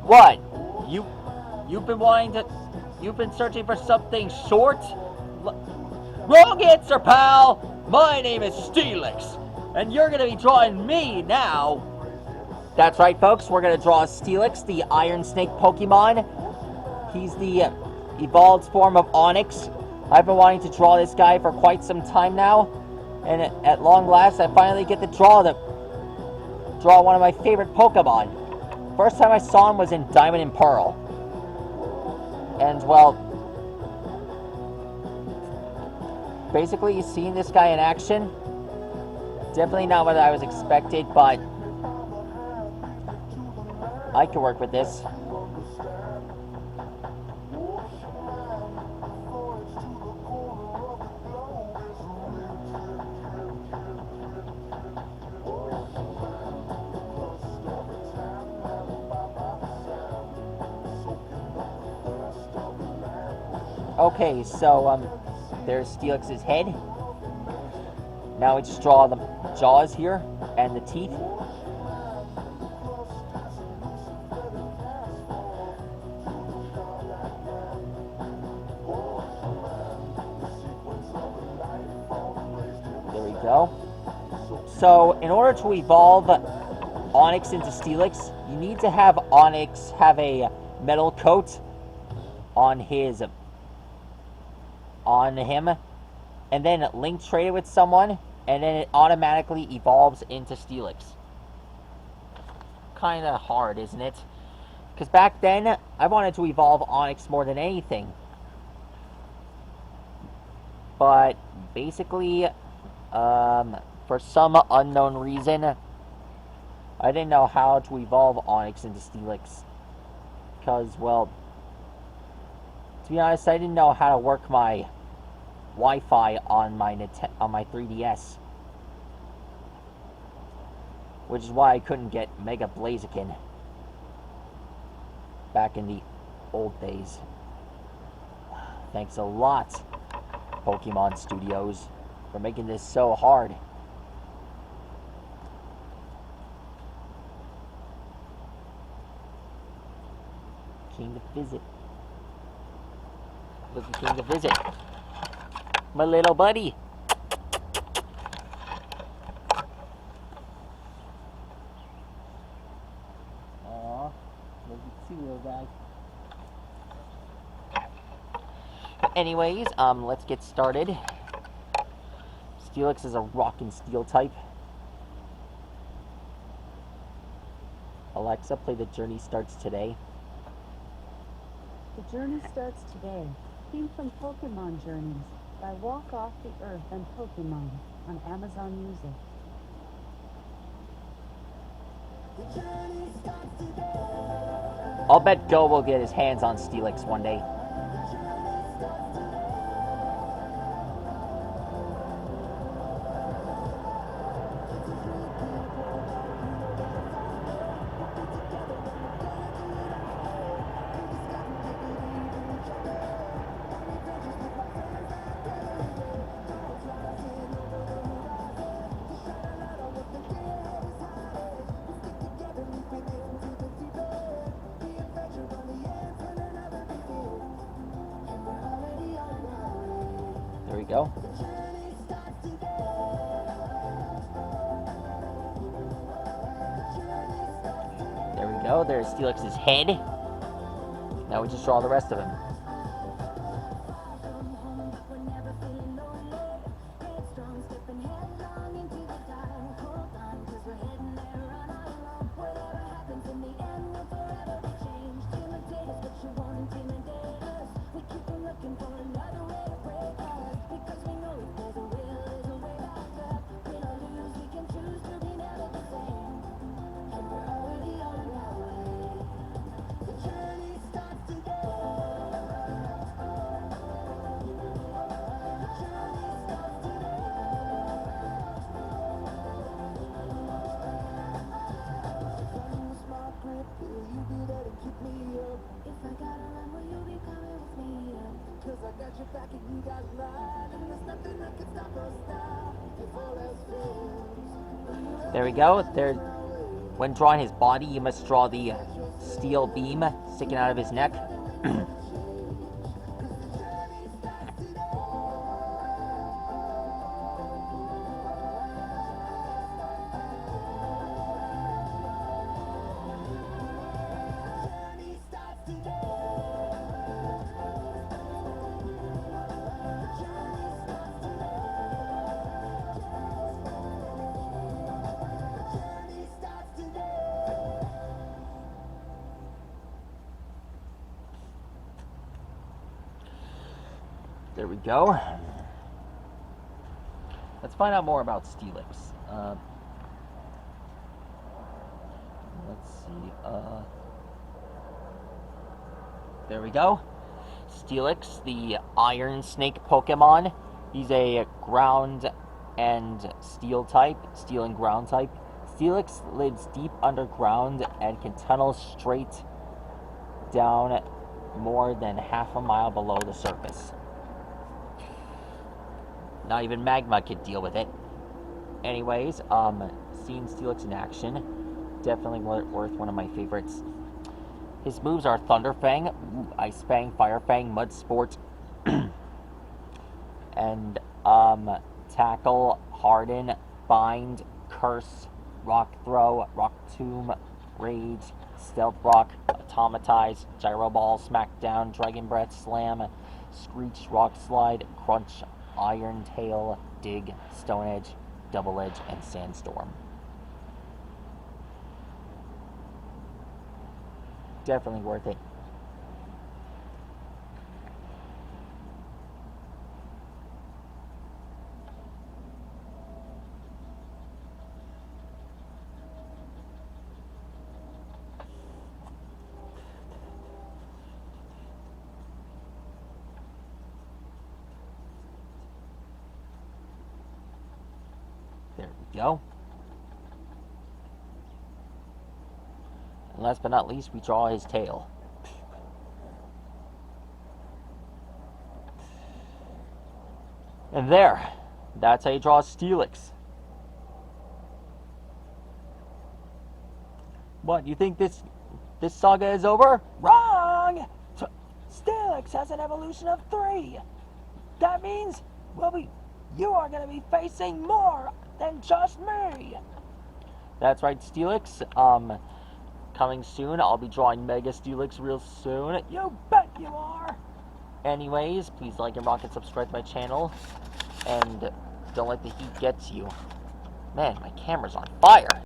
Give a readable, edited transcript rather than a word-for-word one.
What? You, you've been searching for something short? Wrong answer, pal! My name is Steelix, and you're gonna be drawing me now. That's right, folks. We're gonna draw Steelix, the Iron Snake Pokemon. He's the evolved form of Onyx. I've been wanting to draw this guy for quite some time now, and at long last, I finally get to draw one of my favorite Pokemon. First time I saw him was in Diamond and Pearl, and well, basically seeing this guy in action, definitely not what I was expected, but I can work with this. Okay, so there's Steelix's head. Now we just draw the jaws here and the teeth. There we go. So in order to evolve Onyx into Steelix, you need to have Onyx have a metal coat on him, and then link trade it with someone, and then it automatically evolves into Steelix. Kinda hard, isn't it? Because back then, I wanted to evolve Onyx more than anything. But basically, for some unknown reason, I didn't know how to evolve Onyx into Steelix. Because, well, to be honest, I didn't know how to work my Wi-Fi on my 3DS, which is why I couldn't get Mega Blaziken back in the old days. Thanks a lot, Pokemon Studios, for making this so hard. Came to visit. Look who came to visit. My little buddy. Aw, look at you, little guy. Anyways, let's get started. Steelix is a rock and steel type. Alexa, play The Journey Starts Today. The Journey Starts Today, theme from Pokemon Journeys by Walk Off the Earth and Pokemon on Amazon Music. I'll bet Go will get his hands on Steelix one day. There we go. There we go. There's Steelix's head. Now we just draw the rest of him. There we go. When drawing his body, you must draw the steel beam sticking out of his neck. There we go. Let's find out more about steelix. Let's see. There we go. Steelix, the Iron Snake Pokemon. He's a ground and steel type, steel and ground type. Steelix lives deep underground and can tunnel straight down more than half a mile below the surface. Not even magma could deal with it. Anyways, seeing Steelix in action, definitely worth one of my favorites. His moves are Thunder Fang, Ice Fang, Fire Fang, Mud Sport, and Tackle, Harden, Bind, Curse, Rock Throw, Rock Tomb, Rage, Stealth Rock, Automatize, Gyro Ball, Smackdown, Dragon Breath, Slam, Screech, Rock Slide, Crunch, Iron Tail, Dig, Stone Edge, Double Edge, and Sandstorm. Definitely worth it. There we go. And last but not least, we draw his tail. And there, that's how you draw Steelix. What, you think this saga is over? Wrong! Steelix has an evolution of 3. That means, you are going to be facing more than just me. That's right, Steelix. Coming soon. I'll be drawing Mega Steelix real soon. You bet you are. Anyways, please like and rock and subscribe to my channel. And don't let the heat get to you. Man, my camera's on fire.